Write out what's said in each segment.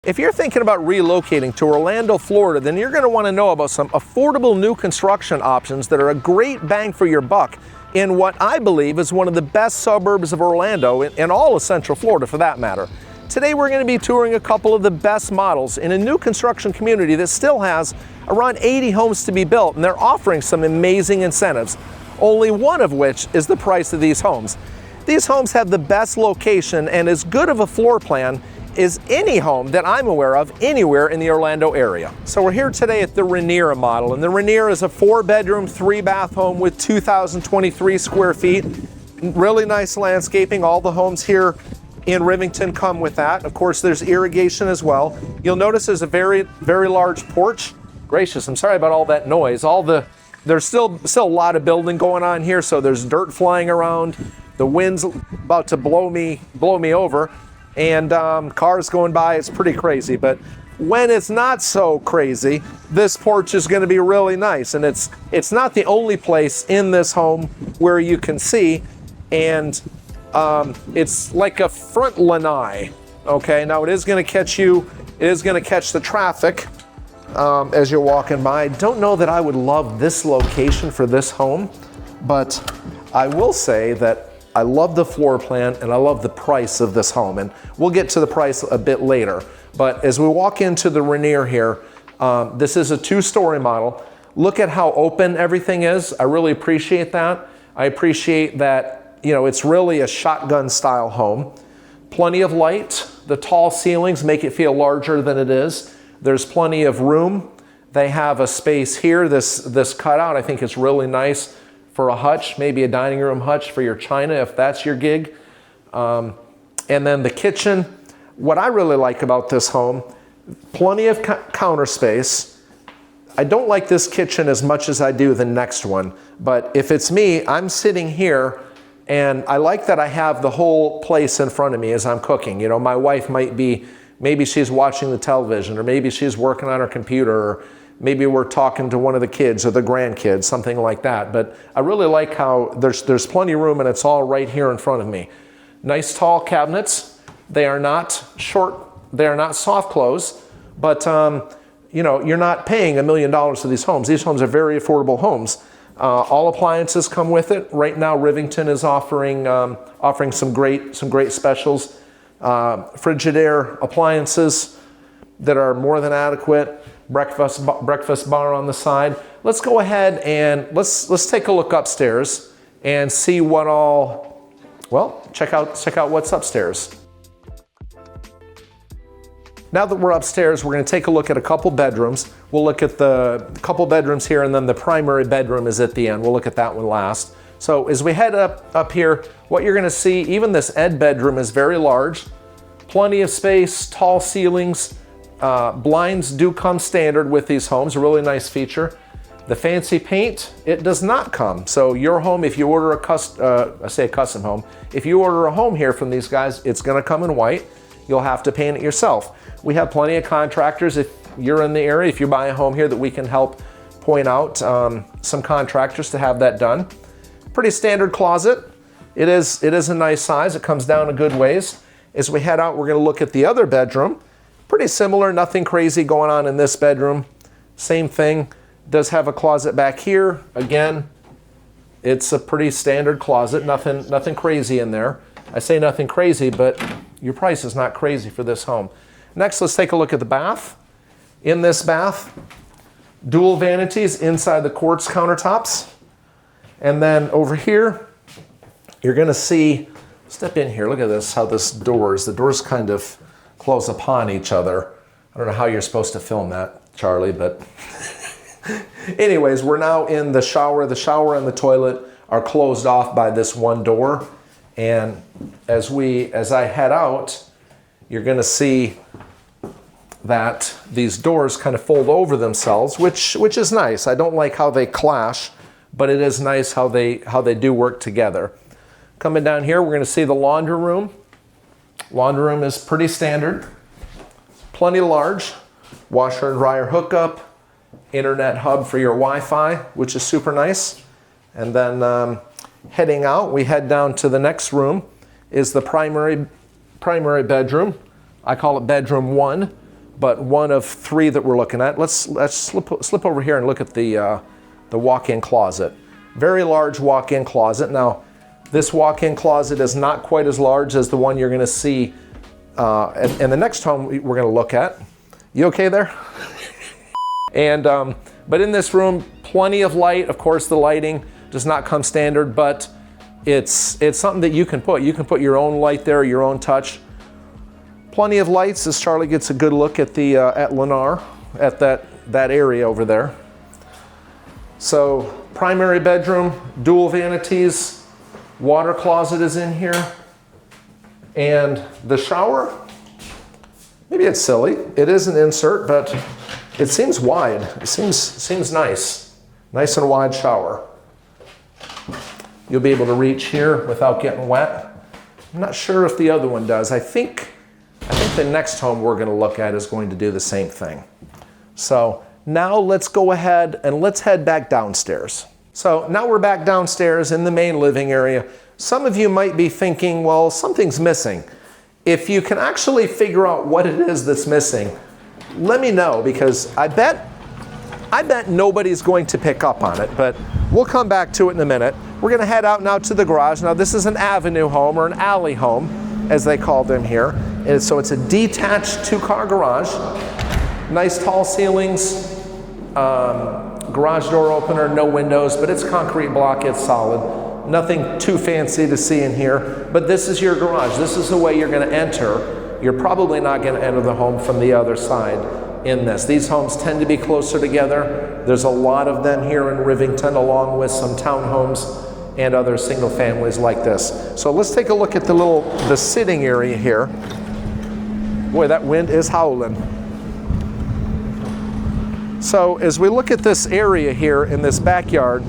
If you're thinking about relocating to Orlando, Florida, then you're going to want to know about some affordable new construction options that are a great bang for your buck in what I believe is one of the best suburbs of Orlando and all of Central Florida for that matter. Today we're going to be touring a couple of the best models in a new construction community that still has around 80 homes to be built, and they're offering some amazing incentives, only one of which is the price of these homes. These homes have the best location and as good of a floor plan as any home that I'm aware of anywhere in the Orlando area. So we're here today at the Rainier model, and the Rainier is a 4-bedroom, 3-bath home with 2,023 square feet. Really nice landscaping. All the homes here in Rivington come with that. Of course, there's irrigation as well. You'll notice there's a very large porch. Gracious, I'm sorry about all that noise. There's still a lot of building going on here, so there's dirt flying around. The wind's about to blow me over, and cars going by. It's pretty crazy. But when it's not so crazy, this porch is going to be really nice. And it's not the only place in this home where you can see, and it's like a front lanai. Okay, now it is going to catch you. It is going to catch the traffic as you're walking by. I don't know that I would love this location for this home, but I will say that I love the floor plan and I love the price of this home, and we'll get to the price a bit later. But as we walk into the Rainier here, this is a 2-story model. Look at how open everything is. I really appreciate that. I appreciate that, you know, it's really a shotgun style home. Plenty of light. The tall ceilings make it feel larger than it is. There's plenty of room. They have a space here. This cutout I think is really nice for a hutch, maybe a dining room hutch for your china if that's your gig. And then the kitchen. What I really like about this home, plenty of counter space. I don't like this kitchen as much as I do the next one, but if it's me, I'm sitting here and I like that I have the whole place in front of me as I'm cooking. You know, my wife might be, maybe she's watching the television, or maybe she's working on her computer, or maybe we're talking to one of the kids or the grandkids, something like that. But I really like how there's plenty of room and it's all right here in front of me. Nice tall cabinets. They are not short, they are not soft close, but you know, you're not paying $1 million for these homes. These homes are very affordable homes. All appliances come with it. Right now, Rivington is offering some great specials. Frigidaire appliances that are more than adequate. Breakfast bar on the side. Let's go ahead and let's take a look upstairs and see what all. Well, check out what's upstairs. Now that we're upstairs, we're going to take a look at a couple bedrooms. We'll look at the couple bedrooms here, and then the primary bedroom is at the end. We'll look at that one last. So as we head up here, what you're going to see, even this Ed bedroom is very large. Plenty of space, tall ceilings. Blinds do come standard with these homes, a really nice feature. The fancy paint, it does not come. So your home, if you order a custom home, if you order a home here from these guys, it's going to come in white. You'll have to paint it yourself. We have plenty of contractors, if you're in the area, if you buy a home here, that we can help point out some contractors to have that done. Pretty standard closet. It is a nice size. It comes down a good ways. As we head out, we're going to look at the other bedroom. Pretty similar, nothing crazy going on in this bedroom. Same thing, does have a closet back here. Again, it's a pretty standard closet, nothing crazy in there. I say nothing crazy, but your price is not crazy for this home. Next, let's take a look at the bath. In this bath, dual vanities inside the quartz countertops. And then over here, you're gonna see, step in here, look at this, how the doors kind of close upon each other. I don't know how you're supposed to film that, Charlie, but anyways, we're now in the shower. The shower and the toilet are closed off by this one door. And as I head out, you're gonna see that these doors kind of fold over themselves, which is nice. I don't like how they clash, but it is nice how they do work together. Coming down here, we're gonna see the laundry room. Laundry room is pretty standard, plenty large. Washer and dryer hookup, internet hub for your Wi-Fi, which is super nice. And then heading out, we head down to the next room, is the primary bedroom. I call it bedroom 1. but one of 3 that we're looking at. Let's slip over here and look at the walk-in closet. Very large walk-in closet. Now, this walk-in closet is not quite as large as the one you're going to see in the next home we're going to look at. You okay there? And but in this room, plenty of light. Of course, the lighting does not come standard, but it's something that you can put. You can put your own light there, your own touch. Plenty of lights as Charlie gets a good look at the at Lennar, at that area over there. So primary bedroom, dual vanities, water closet is in here, and the shower. Maybe it's silly. It is an insert, but it seems wide. It seems nice. Nice and wide shower. You'll be able to reach here without getting wet. I'm not sure if the other one does. I think the next home we're going to look at is going to do the same thing. So now let's go ahead and let's head back downstairs. So now we're back downstairs in the main living area. Some of you might be thinking, well, something's missing. If you can actually figure out what it is that's missing, let me know, because I bet nobody's going to pick up on it, but we'll come back to it in a minute. We're going to head out now to the garage. Now this is an avenue home, or an alley home, as they call them here. And so it's a detached 2-car garage. Nice tall ceilings, garage door opener, no windows, but it's concrete block, it's solid. Nothing too fancy to see in here, but this is your garage. This is the way you're going to enter. You're probably not going to enter the home from the other side in this. These homes tend to be closer together. There's a lot of them here in Rivington, along with some townhomes and other single families like this. So let's take a look at the sitting area here. Boy, that wind is howling. So as we look at this area here in this backyard,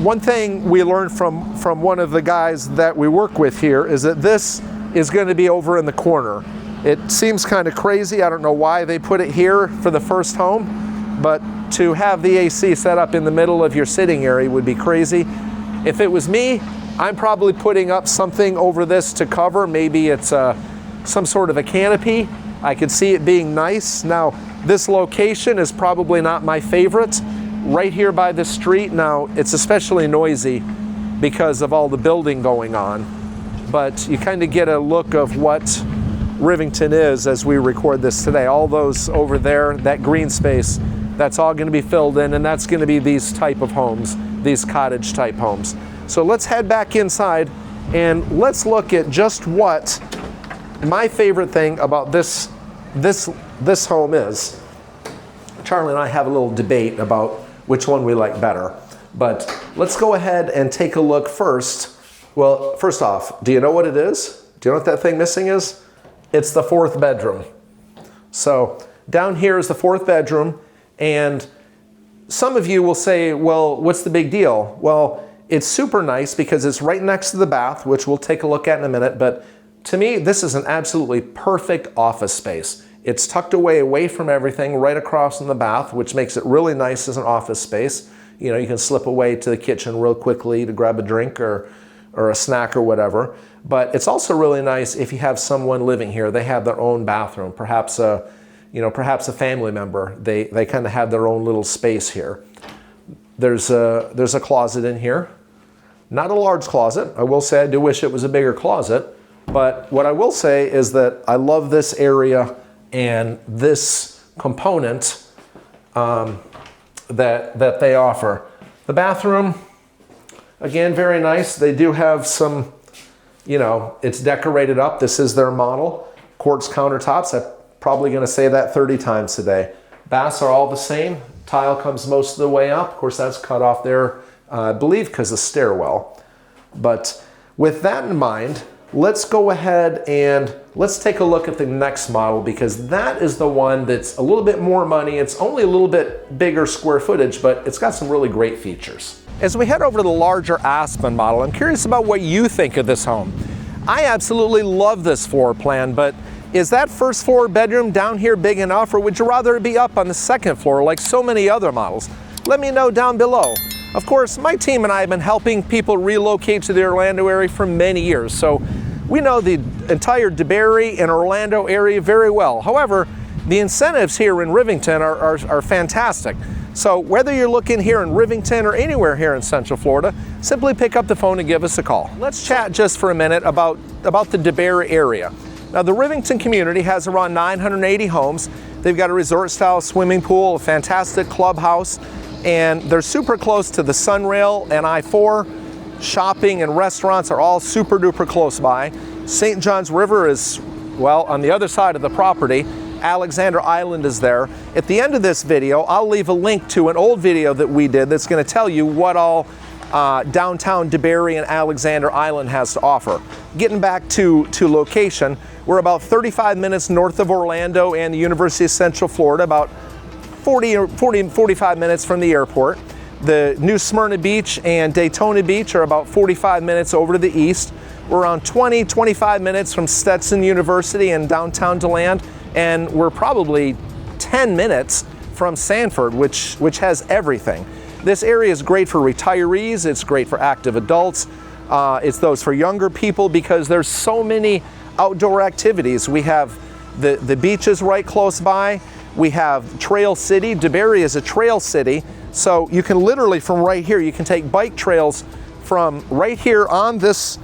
one thing we learned from one of the guys that we work with here is that this is going to be over in the corner. It seems kind of crazy. I don't know why they put it here for the first home, but to have the AC set up in the middle of your sitting area would be crazy. If it was me, I'm probably putting up something over this to cover. Maybe it's some sort of a canopy. I could see it being nice. Now, this location is probably not my favorite. Right here by the street. Now, it's especially noisy because of all the building going on, but you kind of get a look of what Rivington is as we record this today. All those over there, that green space, that's all going to be filled in, and that's going to be these type of homes, these cottage type homes. So let's head back inside and let's look at just what my favorite thing about this home is. Charlie and I have a little debate about which one we like better, but let's go ahead and take a look first. Well, first off, do you know what it is? Do you know what that thing missing is? It's the 4th bedroom. So down here is the 4th bedroom, and some of you will say, well, what's the big deal? Well, it's super nice because it's right next to the bath, which we'll take a look at in a minute, but to me, this is an absolutely perfect office space. It's tucked away from everything, right across from the bath, which makes it really nice as an office space. You know, you can slip away to the kitchen real quickly to grab a drink or a snack or whatever. But it's also really nice if you have someone living here. They have their own bathroom, perhaps a family member. They kind of have their own little space here. There's a closet in here. Not a large closet. I will say I do wish it was a bigger closet. But what I will say is that I love this area and this component that they offer. The bathroom, again, very nice. They do have some, it's decorated up. This is their model. Quartz countertops. I'm probably going to say that 30 times today. Baths are all the same. Tile comes most of the way up. Of course, that's cut off there, I believe, because of stairwell. But with that in mind, let's go ahead and let's take a look at the next model, because that is the one that's a little bit more money. It's only a little bit bigger square footage, but it's got some really great features. As we head over to the larger Aspen model, I'm curious about what you think of this home. I absolutely love this floor plan, but is that first floor bedroom down here big enough, or would you rather it be up on the second floor like so many other models? Let me know down below. Of course, my team and I have been helping people relocate to the Orlando area for many years, so we know the entire Debary and Orlando area very well. However, The incentives here in Rivington are fantastic. So whether you're looking here in Rivington or anywhere here in Central Florida, simply pick up the phone and give us a call. Let's chat just for a minute about the Debary area. Now, the Rivington community has around 980 homes. They've got a resort-style swimming pool, a fantastic clubhouse, and they're super close to the Sunrail and I-4. Shopping and restaurants are all super duper close by. St. Johns River is, well, on the other side of the property. Alexander Island is there. At the end of this video, I'll leave a link to an old video that we did that's going to tell you what all downtown Debary and Alexander Island has to offer. Getting back to location, we're about 35 minutes north of Orlando and the University of Central Florida, about 45 minutes from the airport. The New Smyrna Beach and Daytona Beach are about 45 minutes over to the east. We're around 25 minutes from Stetson University and downtown Deland, and we're probably 10 minutes from Sanford, which has everything. This area is great for retirees, it's great for active adults, it's those for younger people because there's so many outdoor activities. We have the beaches right close by, we have Trail City. Debary is a trail city, so you can literally from right here, you can take bike trails from right here on this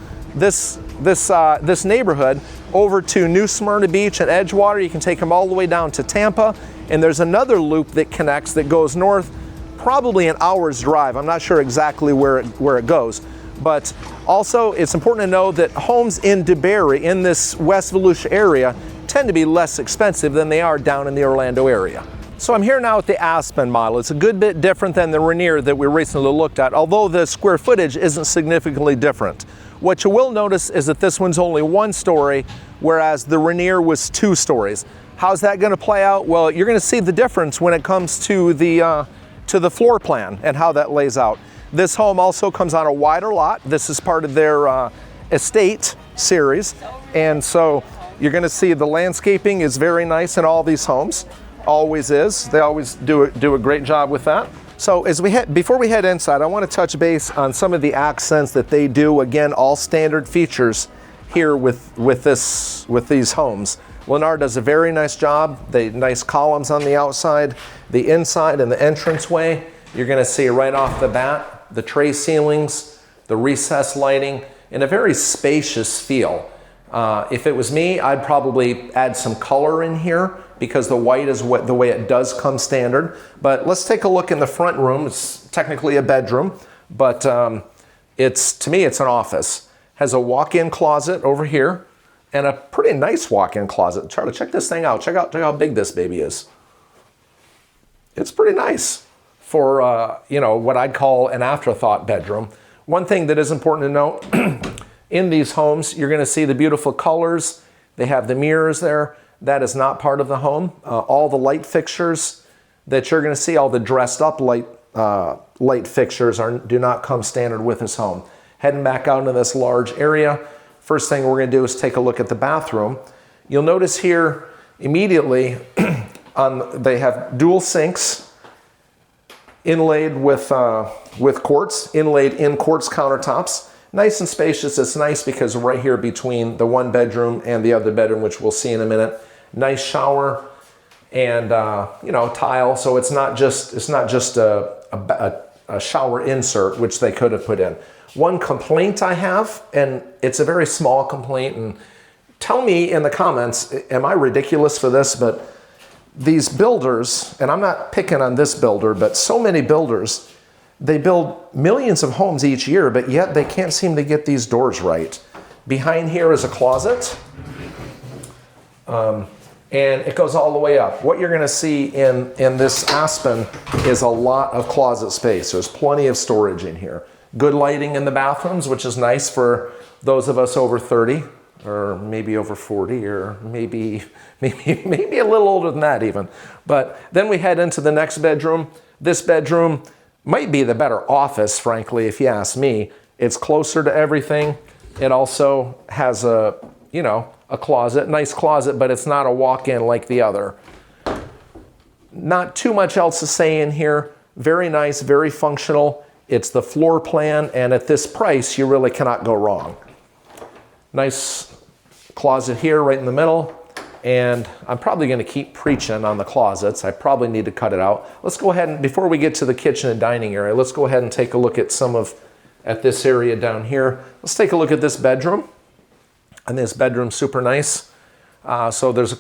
neighborhood over to New Smyrna Beach and Edgewater. You can take them all the way down to Tampa, and there's another loop that connects that goes north, probably an hour's drive. I'm not sure exactly where it goes, but also it's important to know that homes in Debary, in this West Volusia area, tend to be less expensive than they are down in the Orlando area. So I'm here now with the Aspen model. It's a good bit different than the Rainier that we recently looked at, although the square footage isn't significantly different. What you will notice is that this one's only 1 story, whereas the Rainier was 2 stories. How's that going to play out? Well, you're going to see the difference when it comes to the floor plan and how that lays out. This home also comes on a wider lot. This is part of their estate series, and so you're going to see the landscaping is very nice in all these homes. Always is. They always do a great job with that. So before we head inside, I want to touch base on some of the accents that they do. Again, all standard features here with these homes. Lennar does a very nice job. Nice columns on the outside, the inside, and the entranceway. You're going to see right off the bat the tray ceilings, the recessed lighting, and a very spacious feel. If it was me, I'd probably add some color in here because the white is the way it does come standard. But let's take a look in the front room. It's technically a bedroom, but to me, it's an office. Has a walk-in closet over here and a pretty nice walk-in closet. Charlie, check this thing out. Check out how big this baby is. It's pretty nice for what I'd call an afterthought bedroom. One thing that is important to note, in these homes, you're going to see the beautiful colors. They have the mirrors there. That is not part of the home. All the light fixtures that you're going to see, all the dressed up light fixtures do not come standard with this home. Heading back out into this large area, first thing we're going to do is take a look at the bathroom. You'll notice here immediately they have dual sinks inlaid with quartz, inlaid in quartz countertops. Nice and spacious. It's nice because right here between the one bedroom and the other bedroom, which we'll see in a minute, nice shower and tile. So it's not just a shower insert, which they could have put in. One complaint I have, and it's a very small complaint, and tell me in the comments, am I ridiculous for this? But these builders, and I'm not picking on this builder, but so many builders, they build millions of homes each year, but yet they can't seem to get these doors right. Behind here is a closet, and it goes all the way up. What you're going to see in this Aspen is a lot of closet space. There's plenty of storage in here. Good lighting in the bathrooms, which is nice for those of us over 30, or maybe over 40, or maybe a little older than that even. But then we head into the next bedroom. This bedroom might be the better office, frankly, if you ask me. It's closer to everything. It also has a closet, nice closet, but it's not a walk-in like the other. Not too much else to say in here. Very nice, very functional. It's the floor plan, and at this price, you really cannot go wrong. Nice closet here right in the middle, And I'm probably going to keep preaching on the closets. I probably need to cut it out. Let's go ahead and, before we get to the kitchen and dining area, let's go ahead and take a look at at this area down here. Let's take a look at this bedroom. And this bedroom's super nice. So there's a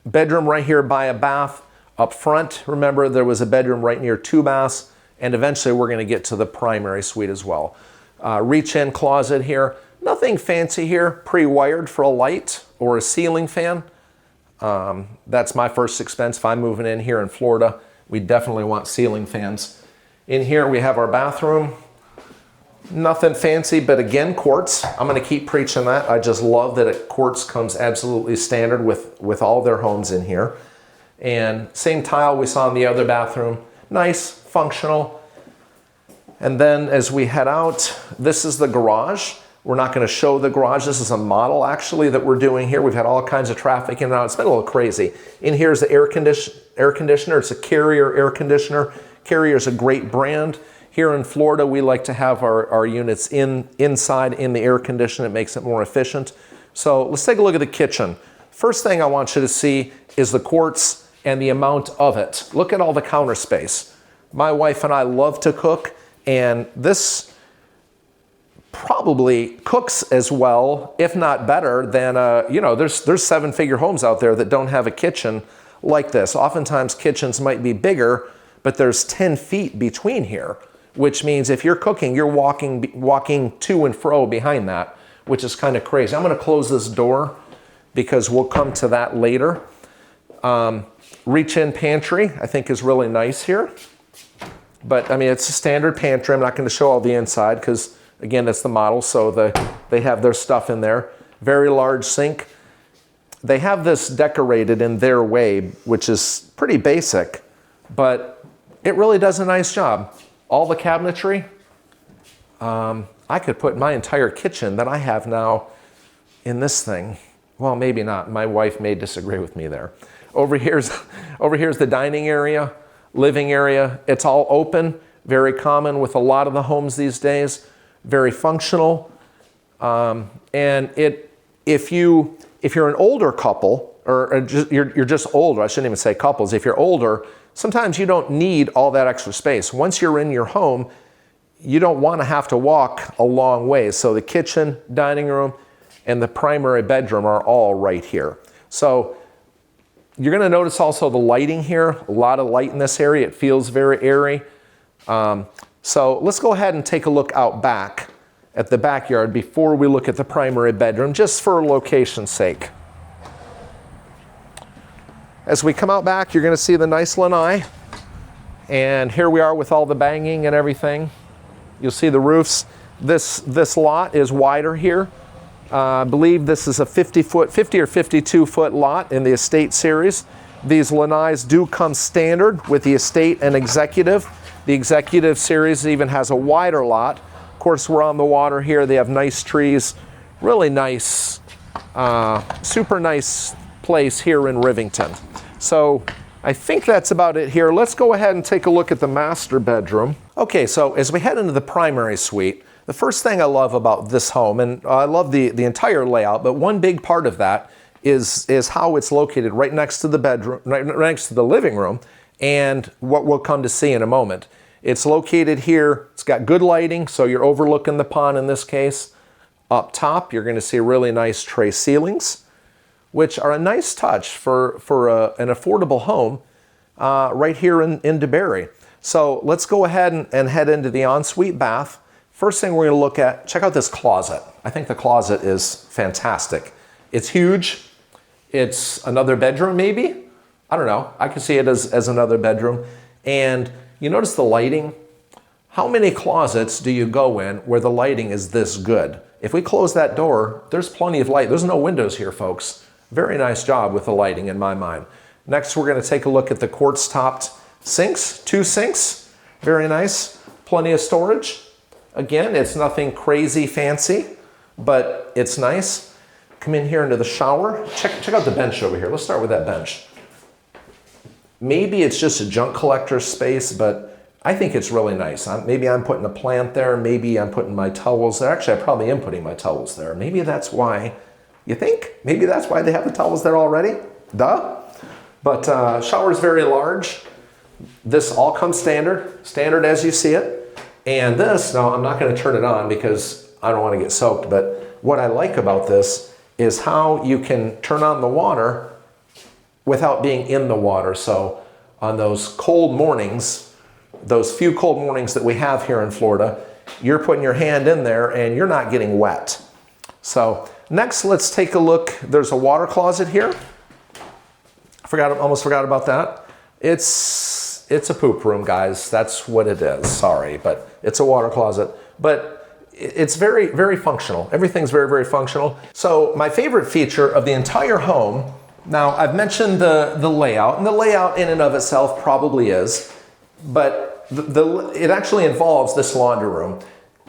bedroom right here by a bath up front. Remember, there was a bedroom right near 2 baths. And eventually we're going to get to the primary suite as well. Reach-in closet here. Nothing fancy here. Pre-wired for a light or a ceiling fan. That's my first expense. If I'm moving in here in Florida, we definitely want ceiling fans. In here we have our bathroom. Nothing fancy, but again, quartz. I'm going to keep preaching that. I just love that quartz comes absolutely standard with all their homes in here. And same tile we saw in the other bathroom. Nice, functional. And then as we head out, this is the garage. We're not going to show the garage. This is a model actually that we're doing here. We've had all kinds of traffic in and out. It's been a little crazy. In here is the air conditioner. It's a Carrier air conditioner. Carrier is a great brand. Here in Florida, we like to have our units inside in the air conditioner. It makes it more efficient. So let's take a look at the kitchen. First thing I want you to see is the quartz and the amount of it. Look at all the counter space. My wife and I love to cook, and this probably cooks as well, if not better, than, there's 7-figure homes out there that don't have a kitchen like this. Oftentimes kitchens might be bigger, but there's 10 feet between here, which means if you're cooking, you're walking to and fro behind that, which is kind of crazy. I'm going to close this door because we'll come to that later. Reach-in pantry, I think, is really nice here. But, I mean, it's a standard pantry. I'm not going to show all the inside because, again, that's the model, so they have their stuff in there. Very large sink. They have this decorated in their way, which is pretty basic, but it really does a nice job. All the cabinetry. I could put my entire kitchen that I have now in this thing. Well, maybe not. My wife may disagree with me there. Over here's the dining area, living area. It's all open, very common with a lot of the homes these days. Very functional, and if you're an older couple, or you're just older, I shouldn't even say couples. If you're older, sometimes you don't need all that extra space. Once you're in your home, you don't want to have to walk a long way. So the kitchen, dining room, and the primary bedroom are all right here. So you're going to notice also the lighting here. A lot of light in this area. It feels very airy. So let's go ahead and take a look out back at the backyard before we look at the primary bedroom, just for location's sake. As we come out back, you're going to see the nice lanai. And here we are with all the banging and everything. You'll see the roofs. This lot is wider here. I believe this is a 50 or 52-foot lot in the estate series. These lanais do come standard with the estate and executive. The executive series even has a wider lot. Of course, we're on the water here. They have nice trees. Really nice, super nice place here in Rivington. So I think that's about it here. Let's go ahead and take a look at the master bedroom. Okay, so as we head into the primary suite, the first thing I love about this home, and I love the entire layout, but one big part of that is how it's located right next to the bedroom, right next to the living room, and what we'll come to see in a moment. It's located here. It's got good lighting, so you're overlooking the pond in this case. Up top, you're going to see really nice tray ceilings, which are a nice touch for an affordable home right here in Debary. So let's go ahead and head into the ensuite bath. First thing we're going to look at, check out this closet. I think the closet is fantastic. It's huge. It's another bedroom maybe. I don't know. I can see it as another bedroom. And you notice the lighting? How many closets do you go in where the lighting is this good? If we close that door, there's plenty of light. There's no windows here, folks. Very nice job with the lighting in my mind. Next, we're going to take a look at the quartz-topped sinks. 2 sinks. Very nice. Plenty of storage. Again, it's nothing crazy fancy, but it's nice. Come in here into the shower. Check out the bench over here. Let's start with that bench. Maybe it's just a junk collector space, but I think it's really nice. Maybe I'm putting a plant there. Maybe I'm putting my towels there. Actually, I probably am putting my towels there. Maybe that's why. You think? Maybe that's why they have the towels there already? Duh. But shower is very large. This all comes standard as you see it. And this, now I'm not going to turn it on because I don't want to get soaked, but what I like about this is how you can turn on the water without being in the water. So on those cold mornings, those few cold mornings that we have here in Florida, you're putting your hand in there and you're not getting wet. So next, let's take a look. There's a water closet here. Almost forgot about that. It's a poop room, guys. That's what it is. Sorry, but it's a water closet. But it's very, very functional. Everything's very, very functional. So my favorite feature of the entire home, now I've mentioned the layout, and the layout in and of itself probably is, but it actually involves this laundry room.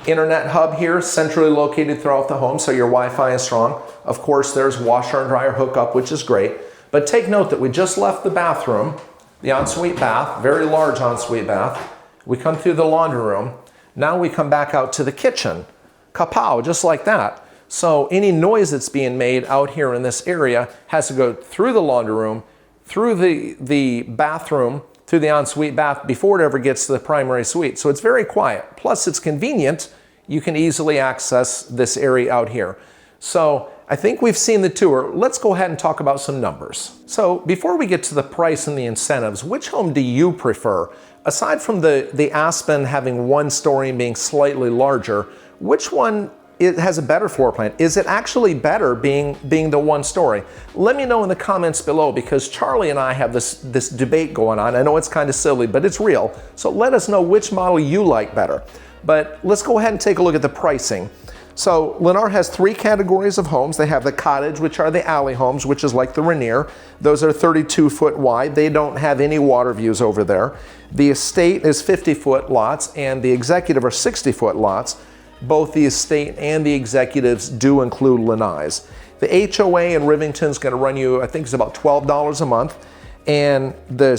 Internet hub here, centrally located throughout the home, so your Wi-Fi is strong. Of course, there's washer and dryer hookup, which is great. But take note that we just left the bathroom, the ensuite bath, very large ensuite bath. We come through the laundry room. Now we come back out to the kitchen. Kapow, just like that. So any noise that's being made out here in this area has to go through the laundry room, through the bathroom, through the ensuite bath before it ever gets to the primary suite. So it's very quiet. Plus it's convenient. You can easily access this area out here. So I think we've seen the tour. Let's go ahead and talk about some numbers. So before we get to the price and the incentives, which home do you prefer? Aside from the Aspen having one story and being slightly larger, which one has a better floor plan? Is it actually better being the one story? Let me know in the comments below, because Charlie and I have this debate going on. I know it's kind of silly, but it's real. So let us know which model you like better. But let's go ahead and take a look at the pricing. So Lennar has three categories of homes. They have the cottage, which are the alley homes, which is like the Rainier. Those are 32 foot wide. They don't have any water views over there. The estate is 50 foot lots, and the executive are 60 foot lots. Both the estate and the executives do include lanais. The HOA in Rivington is going to run you, I think it's about $12 a month. And the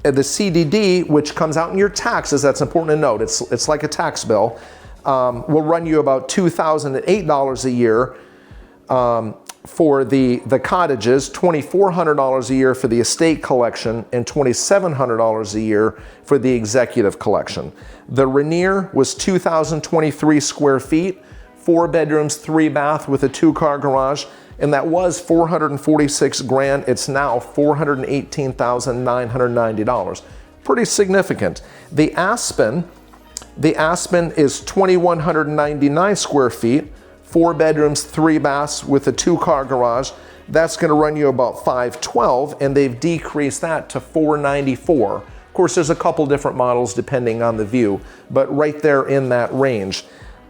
CDD, which comes out in your taxes, that's important to note. It's like a tax bill. Will run you about $2,008 a year for the cottages, $2,400 a year for the estate collection, and $2,700 a year for the executive collection. The Rainier was 2,023 square feet, 4 bedrooms, 3 bath with a 2-car garage, and that was $446,000. It's now $418,990. Pretty significant. The Aspen is 2,199 square feet, 4 bedrooms, 3 baths with a 2-car garage. That's going to run you about $512,000, and they've decreased that to $494,000. Of course, there's a couple different models depending on the view, but right there in that range.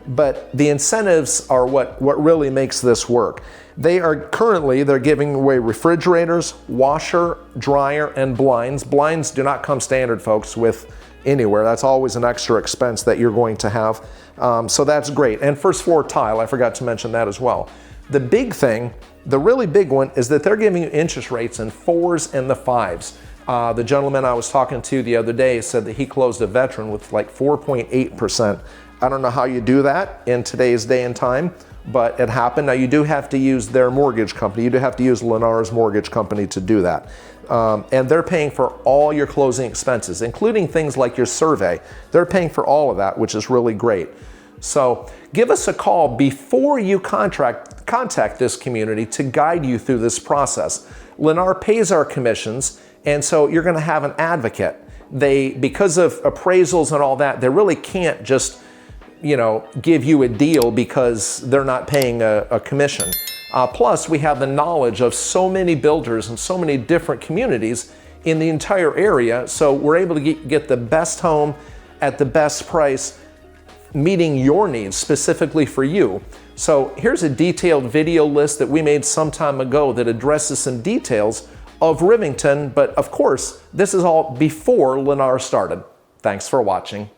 But the incentives are what really makes this work. They're giving away refrigerators, washer, dryer, and blinds. Blinds do not come standard, folks, with anywhere. That's always an extra expense that you're going to have. So that's great. And first floor tile, I forgot to mention that as well. The big thing, the really big one, is that they're giving you interest rates in 4s and the 5s. The gentleman I was talking to the other day said that he closed a veteran with like 4.8%. I don't know how you do that in today's day and time, but it happened. Now you do have to use their mortgage company. You do have to use Lennar's mortgage company to do that. And they're paying for all your closing expenses, including things like your survey. They're paying for all of that, which is really great. So give us a call before you contact this community to guide you through this process. Lennar pays our commissions, and so you're going to have an advocate. Because of appraisals and all that, they really can't just give you a deal because they're not paying a commission. Plus, we have the knowledge of so many builders and so many different communities in the entire area, so we're able to get the best home at the best price, meeting your needs specifically for you. So here's a detailed video list that we made some time ago that addresses some details of Rivington, but of course, this is all before Lennar started. Thanks for watching.